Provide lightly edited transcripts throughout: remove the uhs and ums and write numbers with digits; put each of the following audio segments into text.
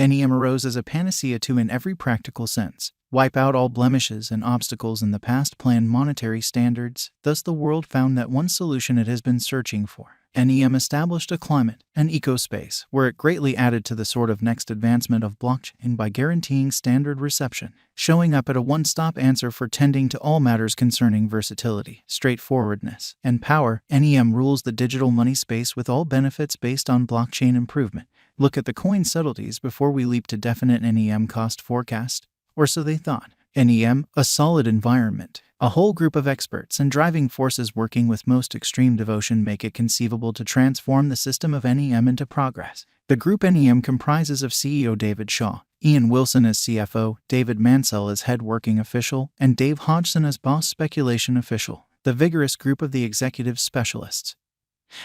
NEM arose as a panacea to, in every practical sense, wipe out all blemishes and obstacles in the past planned monetary standards. Thus the world found that one solution it has been searching for. NEM established a climate, an ecospace, where it greatly added to the sort of next advancement of blockchain by guaranteeing standard reception, showing up at a one-stop answer for tending to all matters concerning versatility, straightforwardness, and power. NEM rules the digital money space with all benefits based on blockchain improvement. Look at the coin subtleties before we leap to definite NEM cost forecast. Or so they thought. NEM, a solid environment. A whole group of experts and driving forces working with most extreme devotion make it conceivable to transform the system of NEM into progress. The group NEM comprises of CEO David Shaw, Ian Wilson as CFO, David Mansell as head working official, and Dave Hodgson as boss speculation official. The vigorous group of the executive specialists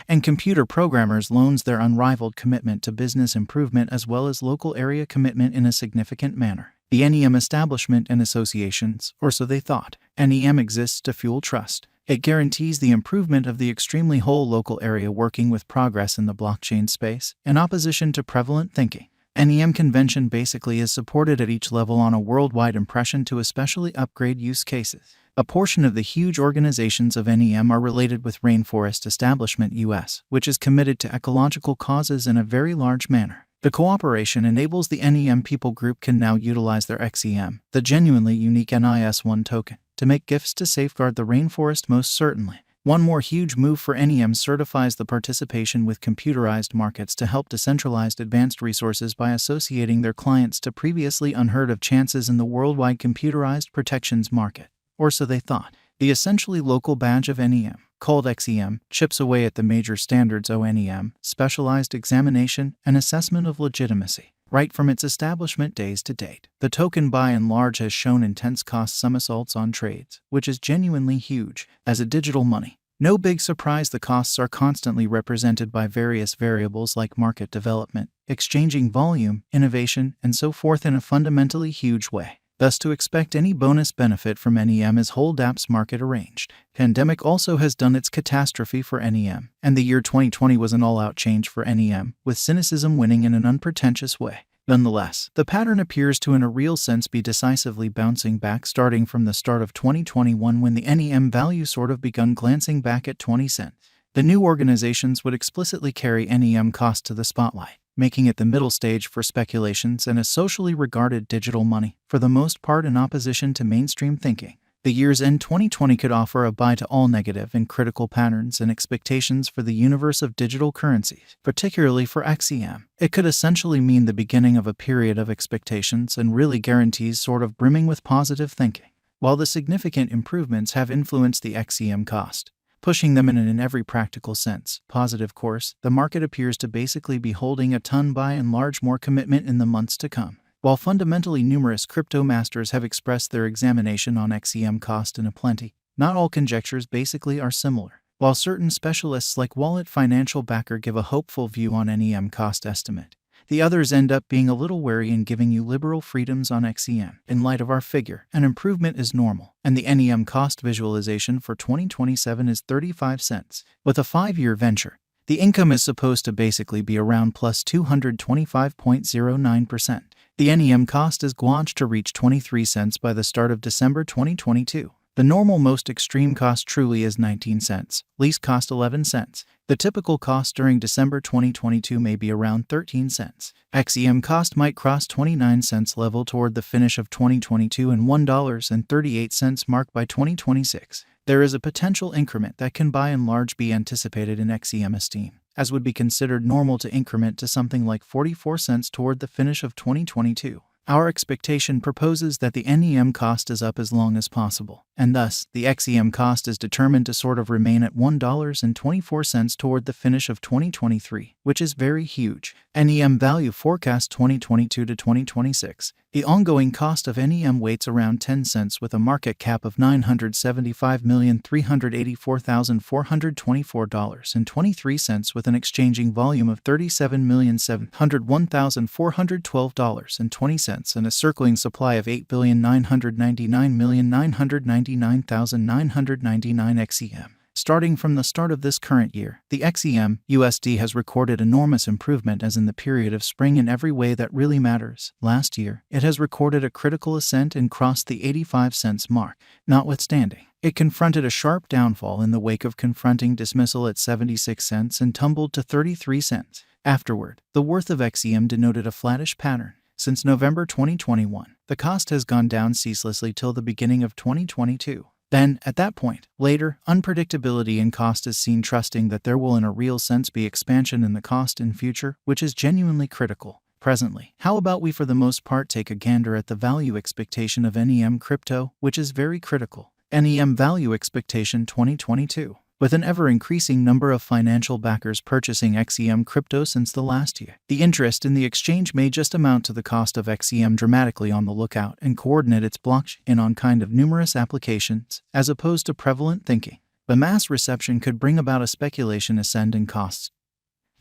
and computer programmers loans their unrivaled commitment to business improvement as well as local area commitment in a significant manner. The NEM establishment and associations, or so they thought. NEM exists to fuel trust. It guarantees the improvement of the extremely whole local area working with progress in the blockchain space, in opposition to prevalent thinking. NEM convention basically is supported at each level on a worldwide impression to especially upgrade use cases. A portion of the huge organizations of NEM are related with Rainforest Establishment US, which is committed to ecological causes in a very large manner. The cooperation enables the NEM people group can now utilize their XEM, the genuinely unique NIS1 token, to make gifts to safeguard the rainforest most certainly. One more huge move for NEM certifies the participation with computerized markets to help decentralized advanced resources by associating their clients to previously unheard of chances in the worldwide computerized protections market. Or so they thought. The essentially local badge of NEM, called XEM, chips away at the major standards ONEM, specialized examination and assessment of legitimacy. Right from its establishment days to date, the token by and large has shown intense cost somersaults on trades, which is genuinely huge. As a digital money, no big surprise the costs are constantly represented by various variables like market development, exchanging volume, innovation, and so forth in a fundamentally huge way. Thus to expect any bonus benefit from NEM is whole dApps market arranged. Pandemic also has done its catastrophe for NEM, and the year 2020 was an all-out change for NEM, with cynicism winning in an unpretentious way. Nonetheless, the pattern appears to in a real sense be decisively bouncing back starting from the start of 2021 when the NEM value sort of begun glancing back at 20 cents. The new organizations would explicitly carry NEM cost to the spotlight, making it the middle stage for speculations and a socially regarded digital money, for the most part in opposition to mainstream thinking. The year's end 2020 could offer a bye to all negative and critical patterns and expectations for the universe of digital currencies, particularly for XEM. It could essentially mean the beginning of a period of expectations and really guarantees sort of brimming with positive thinking. While the significant improvements have influenced the XEM cost, pushing them in every practical sense, positive course, the market appears to basically be holding a ton by and large more commitment in the months to come. While fundamentally numerous crypto masters have expressed their examination on XEM cost in aplenty, not all conjectures basically are similar. While certain specialists like Wallet Financial Backer give a hopeful view on NEM cost estimate, the others end up being a little wary in giving you liberal freedoms on XEM. In light of our figure, an improvement is normal, and the NEM cost visualization for 2027 is 35 cents. With a 5-year venture, the income is supposed to basically be around plus 225.09%. The NEM cost is gauged to reach 23 cents by the start of December 2022. The normal most extreme cost truly is 19 cents, least cost 11 cents. The typical cost during December 2022 may be around 13 cents. XEM cost might cross 29 cents level toward the finish of 2022 and $1.38 mark by 2026. There is a potential increment that can by and large be anticipated in XEM esteem, as would be considered normal to increment to something like 44 cents toward the finish of 2022. Our expectation proposes that the NEM cost is up as long as possible, and thus, the XEM cost is determined to sort of remain at $1.24 toward the finish of 2023, which is very huge. NEM value forecast 2022 to 2026. The ongoing cost of NEM waits around 10 cents with a market cap of $975,384,424.23 with an exchanging volume of $37,701,412.20 and a circling supply of 8,999,999,999 XEM. Starting from the start of this current year, the XEM USD has recorded enormous improvement as in the period of spring in every way that really matters. Last year, it has recorded a critical ascent and crossed the 85 cents mark. Notwithstanding, it confronted a sharp downfall in the wake of confronting dismissal at 76 cents and tumbled to 33 cents. Afterward, the worth of XEM denoted a flattish pattern. Since November 2021, the cost has gone down ceaselessly till the beginning of 2022. Then, at that point, later, unpredictability in cost is seen, trusting that there will in a real sense be expansion in the cost in future, which is genuinely critical. Presently, how about we for the most part take a gander at the value expectation of NEM crypto, which is very critical. NEM value expectation 2022. With an ever-increasing number of financial backers purchasing XEM crypto since the last year, the interest in the exchange may just amount to the cost of XEM dramatically on the lookout and coordinate its blockchain on kind of numerous applications, as opposed to prevalent thinking. The mass reception could bring about a speculation ascend in costs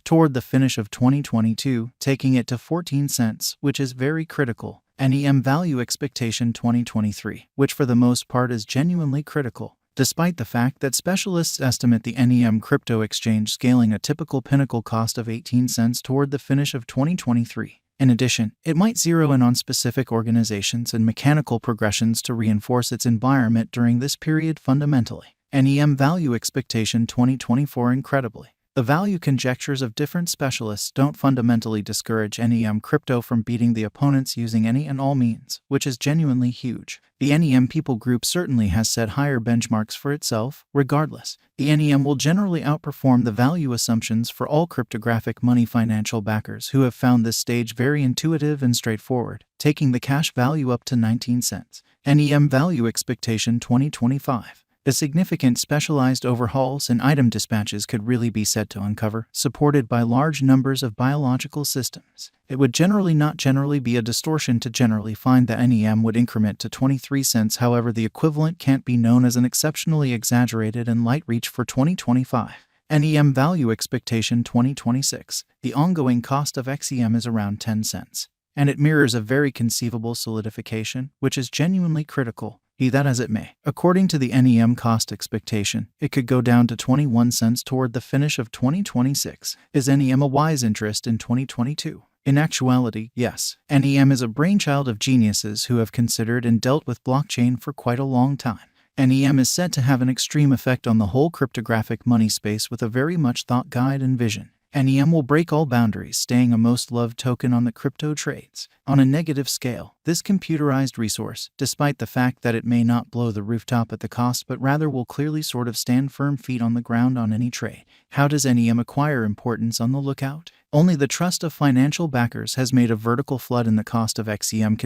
toward the finish of 2022, taking it to 14 cents, which is very critical. NEM value expectation 2023, which for the most part is genuinely critical. Despite the fact that specialists estimate the NEM crypto exchange scaling a typical pinnacle cost of 18 cents toward the finish of 2023. In addition, it might zero in on specific organizations and mechanical progressions to reinforce its environment during this period fundamentally. NEM value expectation 2024 incredibly. The value conjectures of different specialists don't fundamentally discourage NEM crypto from beating the opponents using any and all means, which is genuinely huge. The NEM people group certainly has set higher benchmarks for itself. Regardless, the NEM will generally outperform the value assumptions for all cryptographic money financial backers who have found this stage very intuitive and straightforward, taking the cash value up to 19 cents. NEM value expectation 2025. The significant specialized overhauls and item dispatches could really be said to uncover, supported by large numbers of biological systems. It would not generally be a distortion to generally find that NEM would increment to 23 cents. However, the equivalent can't be known as an exceptionally exaggerated and light reach for 2025. NEM value expectation 2026. The ongoing cost of XEM is around 10 cents, and it mirrors a very conceivable solidification, which is genuinely critical. Be that as it may, according to the NEM cost expectation, it could go down to 21 cents toward the finish of 2026. Is NEM a wise interest in 2022? In actuality, yes. NEM is a brainchild of geniuses who have considered and dealt with blockchain for quite a long time. NEM is said to have an extreme effect on the whole cryptographic money space with a very much thought guide and vision. NEM will break all boundaries, staying a most loved token on the crypto trades. On a negative scale, this computerized resource, despite the fact that it may not blow the rooftop at the cost but rather will clearly sort of stand firm feet on the ground on any trade. How does NEM acquire importance on the lookout? Only the trust of financial backers has made a vertical flood in the cost of XEM